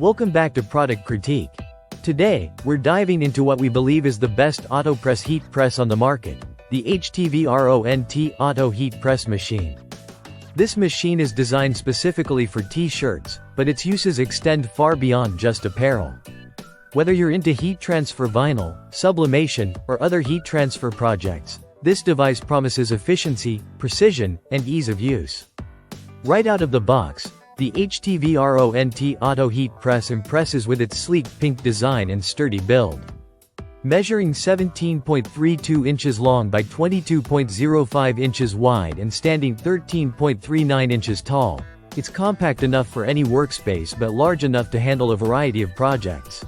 Welcome back to Product Critique. Today, we're diving into what we believe is the best Autopress heat press on the market, the HTVRONT Auto Heat Press Machine. This machine is designed specifically for t-shirts, but its uses extend far beyond just apparel. Whether you're into heat transfer vinyl, sublimation, or other heat transfer projects, this device promises efficiency, precision, and ease of use. Right out of the box, the HTVRONT Auto Heat Press impresses with its sleek pink design and sturdy build. Measuring 17.32 inches long by 22.05 inches wide and standing 13.39 inches tall, it's compact enough for any workspace but large enough to handle a variety of projects.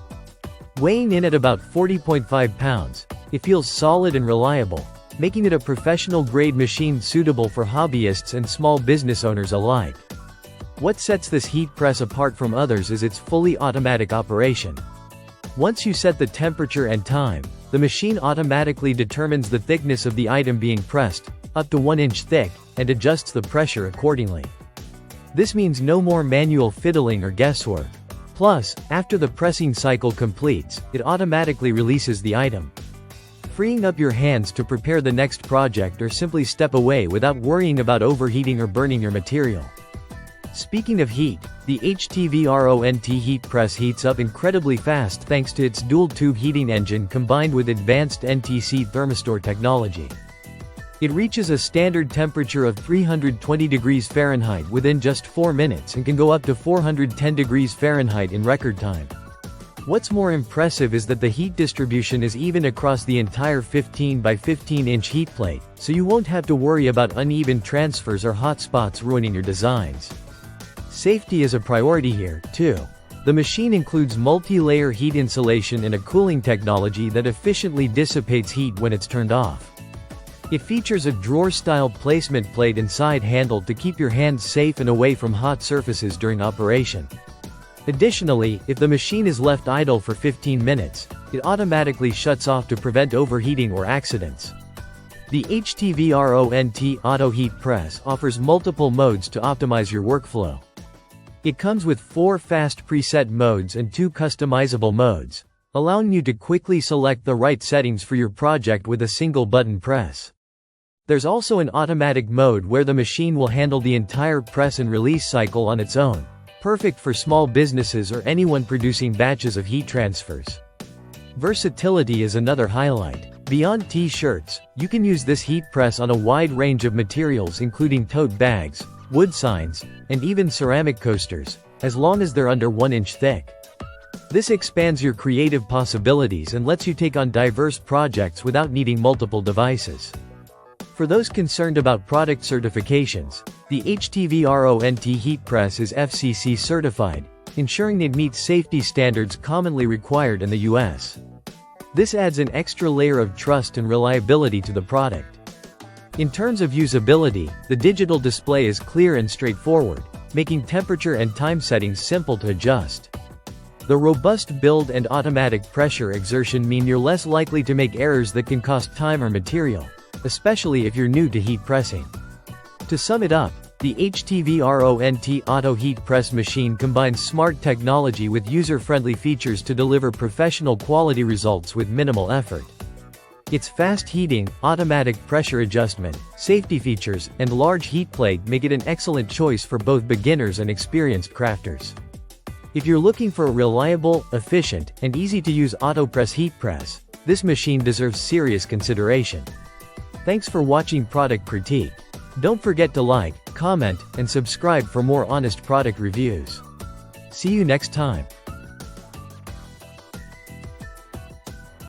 Weighing in at about 40.5 pounds, it feels solid and reliable, making it a professional-grade machine suitable for hobbyists and small business owners alike. What sets this heat press apart from others is its fully automatic operation. Once you set the temperature and time, the machine automatically determines the thickness of the item being pressed, up to 1 inch thick, and adjusts the pressure accordingly. This means no more manual fiddling or guesswork. Plus, after the pressing cycle completes, it automatically releases the item, freeing up your hands to prepare the next project or simply step away without worrying about overheating or burning your material. Speaking of heat, the HTVRONT heat press heats up incredibly fast thanks to its dual-tube heating engine combined with advanced NTC thermistor technology. It reaches a standard temperature of 320 degrees Fahrenheit within just 4 minutes and can go up to 410 degrees Fahrenheit in record time. What's more impressive is that the heat distribution is even across the entire 15 by 15 inch heat plate, so you won't have to worry about uneven transfers or hot spots ruining your designs. Safety is a priority here, too. The machine includes multi-layer heat insulation and a cooling technology that efficiently dissipates heat when it's turned off. It features a drawer-style placement plate and side handle to keep your hands safe and away from hot surfaces during operation. Additionally, if the machine is left idle for 15 minutes, it automatically shuts off to prevent overheating or accidents. The HTVRONT Auto Heat Press offers multiple modes to optimize your workflow. It comes with 4 fast preset modes and 2 customizable modes, allowing you to quickly select the right settings for your project with a single button press. There's also an automatic mode where the machine will handle the entire press and release cycle on its own, perfect for small businesses or anyone producing batches of heat transfers. Versatility is another highlight. Beyond t-shirts, you can use this heat press on a wide range of materials including tote bags, wood signs, and even ceramic coasters, as long as they're under 1 inch thick. This expands your creative possibilities and lets you take on diverse projects without needing multiple devices. For those concerned about product certifications, the HTVRONT heat press is FCC certified, ensuring it meets safety standards commonly required in the US. This adds an extra layer of trust and reliability to the product. In terms of usability, the digital display is clear and straightforward, making temperature and time settings simple to adjust. The robust build and automatic pressure exertion mean you're less likely to make errors that can cost time or material, especially if you're new to heat pressing. To sum it up, the HTVRONT Auto Heat Press machine combines smart technology with user-friendly features to deliver professional quality results with minimal effort. Its fast heating, automatic pressure adjustment, safety features, and large heat plate make it an excellent choice for both beginners and experienced crafters. If you're looking for a reliable, efficient, and easy-to-use Autopress heat press, this machine deserves serious consideration. Thanks for watching Product Critique. Don't forget to like, comment, and subscribe for more honest product reviews. See you next time.